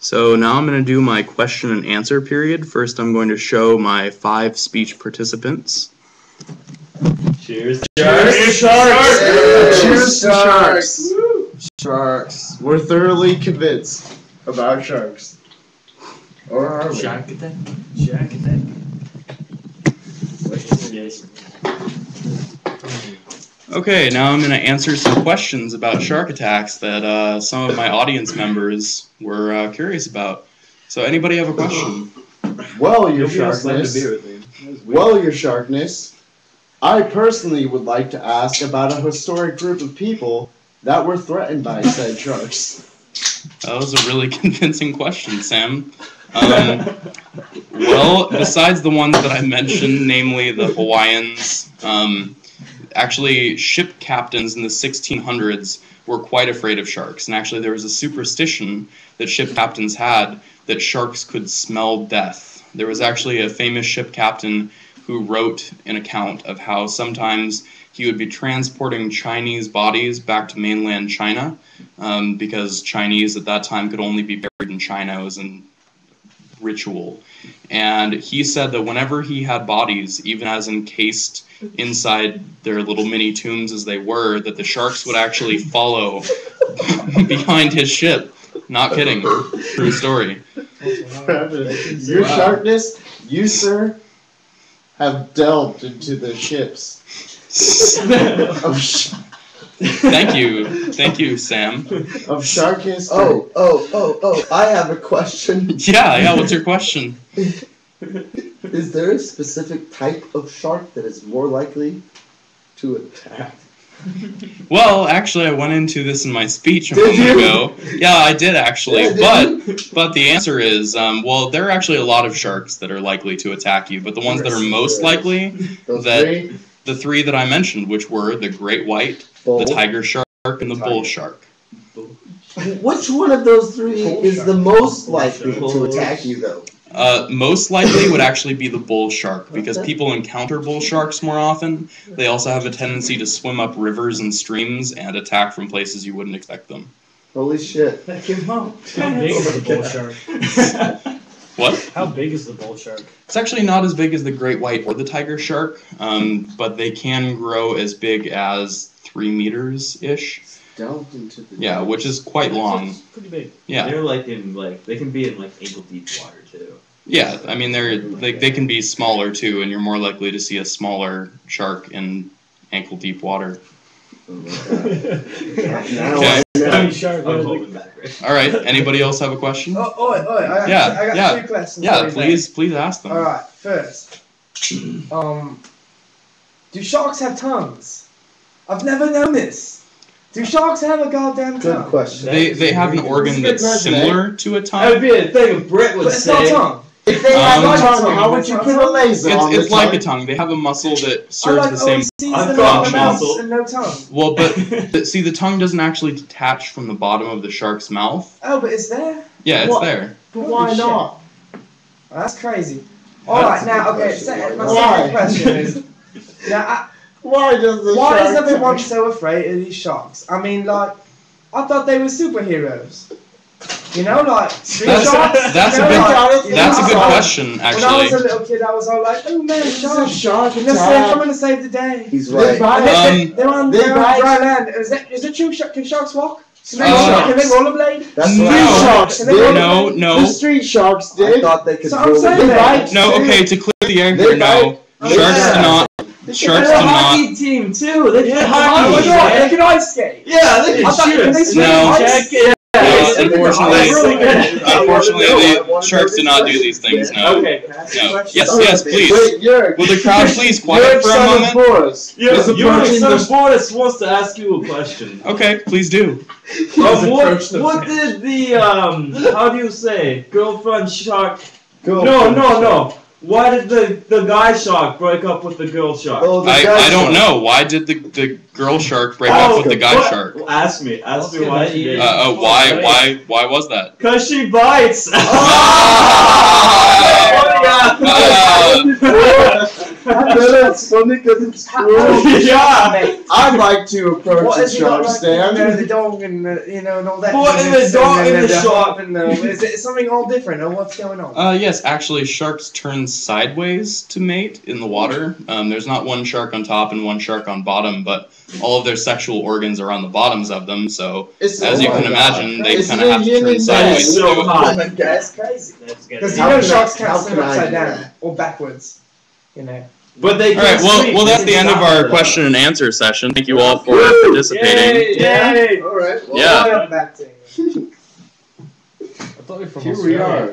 So now I'm going to do my question and answer period. First, I'm going to show my 5 speech participants. Cheers. Cheers. Sharks. Cheers to sharks. Sharks. We're thoroughly convinced about sharks. Or are we? Shark attack. Shark attack. Okay, now I'm going to answer some questions about shark attacks that some of my audience members were curious about. So anybody have a question? Well, your sharkness. Well, your sharkness. I personally would like to ask about a historic group of people that were threatened by said sharks. That was a really convincing question, Sam. Well, besides the ones that I mentioned, namely the Hawaiians, actually ship captains in the 1600s were quite afraid of sharks. And actually there was a superstition that ship captains had that sharks could smell death. There was actually a famous ship captain who wrote an account of how sometimes he would be transporting Chinese bodies back to mainland China because Chinese at that time could only be buried in China. It was a ritual. And he said that whenever he had bodies, even as encased inside their little mini tombs as they were, that the sharks would actually follow behind his ship. Not kidding. True story. Your sharkness, you, sir, have delved into the ships. Thank you, Sam. Of shark history. Oh, I have a question. Yeah, what's your question? Is there a specific type of shark that is more likely to attack? Well, actually, I went into this in my speech a moment ago. Yeah, I did actually, but the answer is, well, there are actually a lot of sharks that are likely to attack you, but the ones that are most likely, the 3 that I mentioned, which were the great white, the tiger shark, and the bull shark. Which one of those 3 is the most likely to attack you, though? Most likely would actually be the bull shark, because people encounter bull sharks more often. They also have a tendency to swim up rivers and streams and attack from places you wouldn't expect them. Holy shit. How big is the bull shark? What? How big is the bull shark? It's actually not as big as the great white or the tiger shark, but they can grow as big as 3 meters-ish. Delved into the Yeah, which is quite long. Pretty big. Yeah. They're they can be in ankle deep water too. Yeah, I mean they can be smaller too, and you're more likely to see a smaller shark in ankle deep water. Oh my god. Okay. I'm holding back, right? All right. Anybody else have a question? I got 2 questions. Yeah, for you, please ask them. Alright, first. Do sharks have tongues? I've never known this. Do sharks have a goddamn tongue? Good question. They have an organ that's similar to a That would tongue. be a thing Brett would But it's say. not a tongue. If they had Um, a tongue, how would you put a laser on It's the like tongue? a tongue. They have a muscle that I serves like the same. OCs I've and got no muscle. mouth and no tongue. Well, but see, the tongue doesn't actually detach from the bottom of the shark's mouth. Oh, but it's there? Yeah, it's What? there. But why Holy not? Well, that's crazy. Alright, now, okay, my Why? second question is, now, Why does the why is shark everyone attack? so afraid of these sharks? I mean, like, I thought they were superheroes. You know, like, street sharks? That's you a know, good like, that's a good like, question, When I was actually. a little kid, I was all like, oh man, This is a sharks. shark And they're attack. coming to save the day. He's They right. bite. They're on they bite. dry land. Is it true? Can sharks walk? Can Uh, they rollerblade? That's No. what Street I sharks Can they did. roll- No. The street sharks I did. thought they could So I'm saying They that. bite. No. Okay. To clear the air They here, no. bite. Sharks Yeah. do not. Sharks do They're a not. hockey team too. They play Oh hockey. my god, they can ice skate. Yeah, they I can thought- shoot. can they swim No. ice? No, unfortunately, Unfortunately, the sharks do not do these things. No. Okay. No. Yes, please. Wait, Yerk. Will the crowd please Yerk, quiet for a son of moment? Boris. Yeah, is your approaching son the- Boris wants to ask you a question. Okay, please do. What did the how do you say girlfriend shark? Go No, for no, it. no. Why did the guy shark break up with the girl shark? Oh, the I guy don't shark. know. Why did the girl shark break Ask up with the him. guy What? shark? Ask me why she did. Why was that? Cause she bites. Ah! That's funny because it's true. Yeah. I'd like to approach What the has he got shark like, stand. the dog and and all that. What in the business dog and in the shark? harp and is it something all different or what's going on? Yes, actually, sharks turn sideways to mate in the water. There's not one shark on top and one shark on bottom, but all of their sexual organs are on the bottoms of them. So, It's- as oh you my can God. imagine, they Isn't kind of it have to yin turn and sideways yang? to do So it. hot. That's crazy. That's good. Because you How know can I- sharks can't how swim can I upside do down that? or backwards. You know. But they All right, can well, sleep. well, that's They the can end of stop our it. question and answer session. Thank you all for Yay! participating. Yay! All right. Well, Yeah. Welcome back to I thought you were from Here we Australia. are.